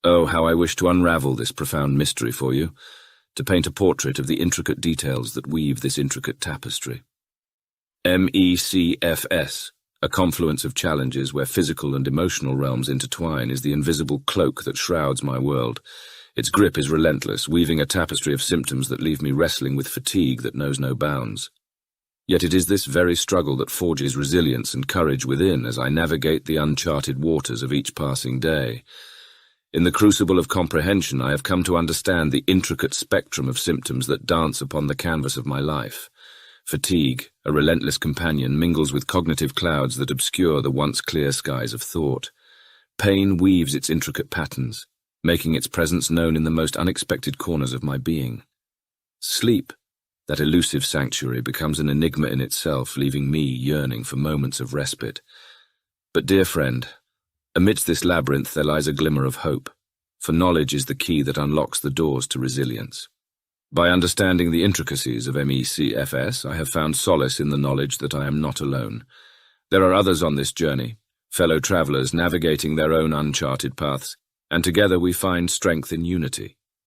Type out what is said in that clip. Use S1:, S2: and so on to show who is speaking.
S1: Oh, how I wish to unravel this profound mystery for you, to paint a portrait of the intricate details that weave this intricate tapestry. MECFS, a confluence of challenges where physical and emotional realms intertwine, is the invisible cloak that shrouds my world. Its grip is relentless, weaving a tapestry of symptoms that leave me wrestling with fatigue that knows no bounds. Yet it is this very struggle that forges resilience and courage within as I navigate the uncharted waters of each passing day. In the crucible of comprehension, I have come to understand the intricate spectrum of symptoms that dance upon the canvas of my life. Fatigue, a relentless companion, mingles with cognitive clouds that obscure the once clear skies of thought. Pain weaves its intricate patterns, making its presence known in the most unexpected corners of my being. Sleep, that elusive sanctuary, becomes an enigma in itself, leaving me yearning for moments of respite. But, dear friend, amidst this labyrinth there lies a glimmer of hope, for knowledge is the key that unlocks the doors to resilience. By understanding the intricacies of MECFS, I have found solace in the knowledge that I am not alone. There are others on this journey, fellow travelers navigating their own uncharted paths, and together we find strength in unity.